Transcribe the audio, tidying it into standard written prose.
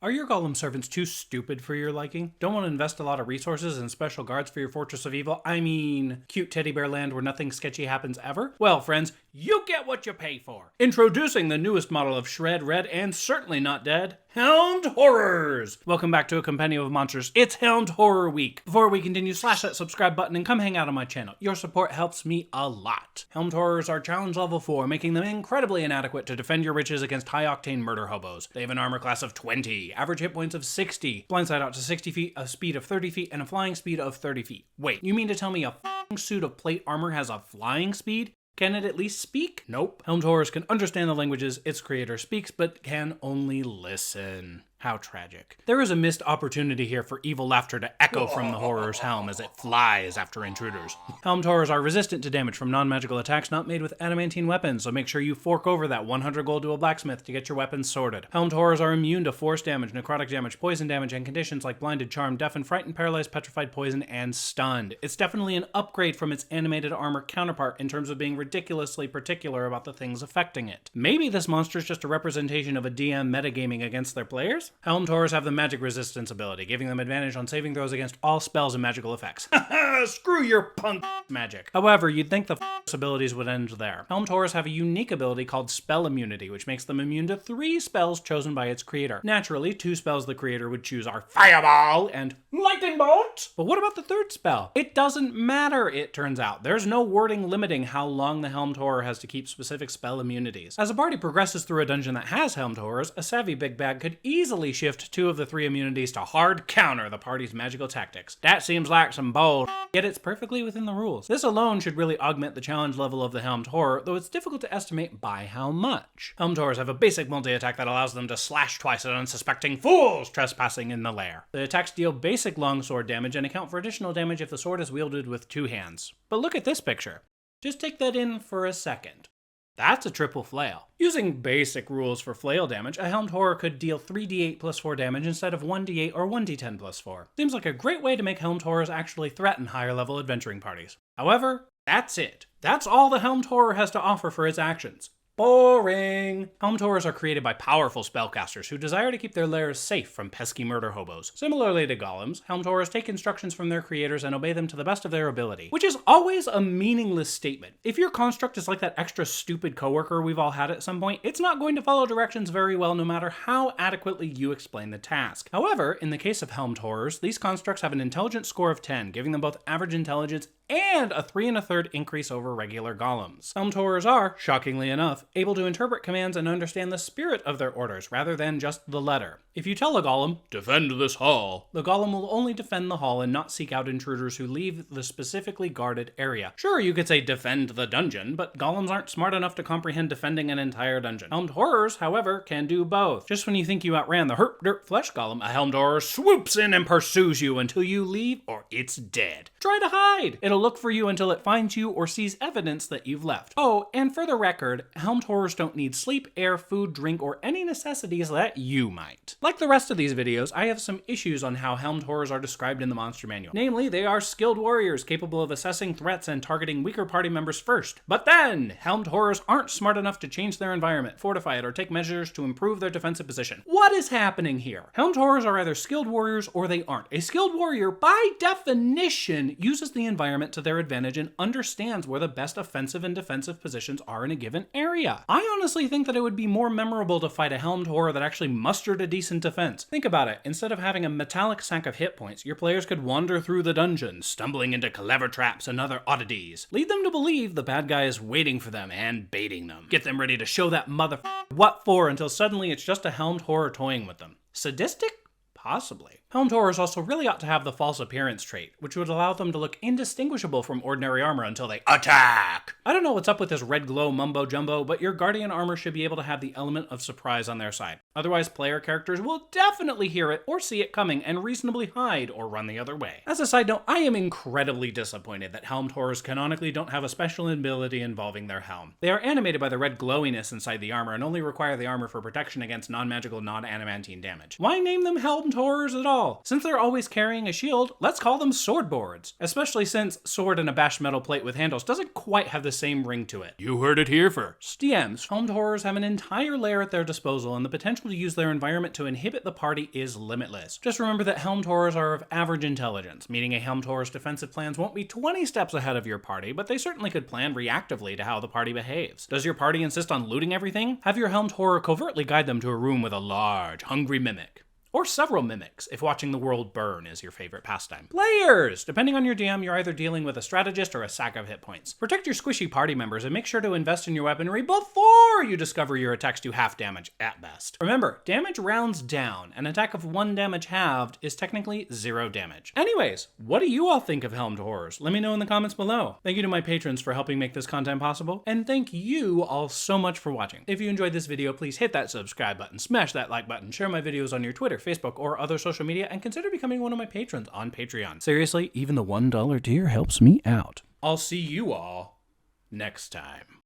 Are your golem servants too stupid for your liking? Don't want to invest a lot of resources in special guards for your Fortress of Evil? I mean, cute teddy bear land where nothing sketchy happens ever? Well, friends, you get what you pay for. Introducing the newest model of Shred, Red, and certainly not dead, Helmed Horrors! Welcome back to a compendium of monsters. It's Helmed Horror Week. Before we continue, slash that subscribe button and come hang out on my channel. Your support helps me a lot. Helmed Horrors are challenge level 4, making them incredibly inadequate to defend your riches against high-octane murder hobos. They have an armor class of 20, average hit points of 60, blindside out to 60 feet, a speed of 30 feet, and a flying speed of 30 feet. Wait, you mean to tell me a f***ing suit of plate armor has a flying speed? Can it at least speak? Nope. Helmed Horrors can understand the languages its creator speaks, but can only listen. How tragic. There is a missed opportunity here for evil laughter to echo from the Horror's helm as it flies after intruders. Helmed Horrors are resistant to damage from non-magical attacks not made with adamantine weapons, so make sure you fork over that 100 gold to a blacksmith to get your weapons sorted. Helmed Horrors are immune to force damage, necrotic damage, poison damage, and conditions like blinded, charmed, deafened, frightened, paralyzed, petrified, poisoned, and stunned. It's definitely an upgrade from its animated armor counterpart in terms of being ridiculously particular about the things affecting it. Maybe this monster is just a representation of a DM metagaming against their players? Helmed Horrors have the magic resistance ability, giving them advantage on saving throws against all spells and magical effects. Haha, screw your punk magic. However, you'd think the abilities would end there. Helmed Horrors have a unique ability called Spell Immunity, which makes them immune to 3 spells chosen by its creator. Naturally, 2 spells the creator would choose are Fireball and Lightning Bolt. But what about the 3rd spell? It doesn't matter, it turns out. There's no wording limiting how long the Helmed Horror has to keep specific spell immunities. As a party progresses through a dungeon that has Helmed Horrors, a savvy big bag could easily shift 2 of the 3 immunities to hard counter the party's magical tactics. That seems like some bold, yet it's perfectly within the rules. This alone should really augment the challenge level of the Helmed Horror, though it's difficult to estimate by how much. Helmed Horrors have a basic multi-attack that allows them to slash twice at unsuspecting fools trespassing in the lair. The attacks deal basic longsword damage and account for additional damage if the sword is wielded with 2 hands. But look at this picture. Just take that in for a second. That's a triple flail. Using basic rules for flail damage, a Helmed Horror could deal 3d8 plus 4 damage instead of 1d8 or 1d10 plus 4. Seems like a great way to make Helmed Horrors actually threaten higher level adventuring parties. However, that's it. That's all the Helmed Horror has to offer for its actions. Boring! Helmed Horrors are created by powerful spellcasters who desire to keep their lairs safe from pesky murder hobos. Similarly to golems, Helmed Horrors take instructions from their creators and obey them to the best of their ability, which is always a meaningless statement. If your construct is like that extra stupid coworker we've all had at some point, it's not going to follow directions very well no matter how adequately you explain the task. However, in the case of Helmed Horrors, these constructs have an intelligence score of 10, giving them both average intelligence and a 3 1/3 increase over regular golems. Helmed Horrors are, shockingly enough, able to interpret commands and understand the spirit of their orders rather than just the letter. If you tell a golem, defend this hall, the golem will only defend the hall and not seek out intruders who leave the specifically guarded area. Sure, you could say defend the dungeon, but golems aren't smart enough to comprehend defending an entire dungeon. Helmed Horrors, however, can do both. Just when you think you outran the herp dirt flesh golem, a Helmed Horror swoops in and pursues you until you leave or it's dead. Try to hide! It'll look for you until it finds you or sees evidence that you've left. Oh, and for the record, Helmed Horrors don't need sleep, air, food, drink, or any necessities that you might. Like the rest of these videos, I have some issues on how Helmed Horrors are described in the monster manual. Namely, they are skilled warriors capable of assessing threats and targeting weaker party members first. But then, Helmed Horrors aren't smart enough to change their environment, fortify it, or take measures to improve their defensive position. What is happening here? Helmed Horrors are either skilled warriors or they aren't. A skilled warrior, by definition, uses the environment to their advantage and understands where the best offensive and defensive positions are in a given area. I honestly think that it would be more memorable to fight a Helmed Horror that actually mustered a decent defense. Think about it. Instead of having a metallic sack of hit points, your players could wander through the dungeon, stumbling into clever traps and other oddities. Lead them to believe the bad guy is waiting for them and baiting them. Get them ready to show that what for until suddenly it's just a Helmed Horror toying with them. Sadistic? Possibly. Helmed Horrors also really ought to have the false appearance trait, which would allow them to look indistinguishable from ordinary armor until they attack! I don't know what's up with this red glow mumbo jumbo, but your Guardian armor should be able to have the element of surprise on their side. Otherwise, player characters will definitely hear it or see it coming and reasonably hide or run the other way. As a side note, I am incredibly disappointed that Helmed Horrors canonically don't have a special ability involving their helm. They are animated by the red glowiness inside the armor and only require the armor for protection against non-magical, non-adamantine damage. Why name them Helmed helmed horrors at all. Since they're always carrying a shield, let's call them sword boards. Especially since sword and a bashed metal plate with handles doesn't quite have the same ring to it. You heard it here first. DMs, helmed horrors have an entire layer at their disposal, and the potential to use their environment to inhibit the party is limitless. Just remember that helmed horrors are of average intelligence, meaning a helmed horror's defensive plans won't be 20 steps ahead of your party, but they certainly could plan reactively to how the party behaves. Does your party insist on looting everything? Have your helmed horror covertly guide them to a room with a large, hungry mimic. Or several mimics, if watching the world burn is your favorite pastime. Players! Depending on your DM, you're either dealing with a strategist or a sack of hit points. Protect your squishy party members and make sure to invest in your weaponry before you discover your attacks do half damage at best. Remember, damage rounds down. An attack of 1 damage halved is technically 0 damage. Anyways, what do you all think of helmed horrors? Let me know in the comments below. Thank you to my patrons for helping make this content possible, and thank you all so much for watching. If you enjoyed this video, please hit that subscribe button, smash that like button, share my videos on your Twitter, Facebook, or other social media, and consider becoming one of my patrons on Patreon. Seriously, even the $1 tier helps me out. I'll see you all next time.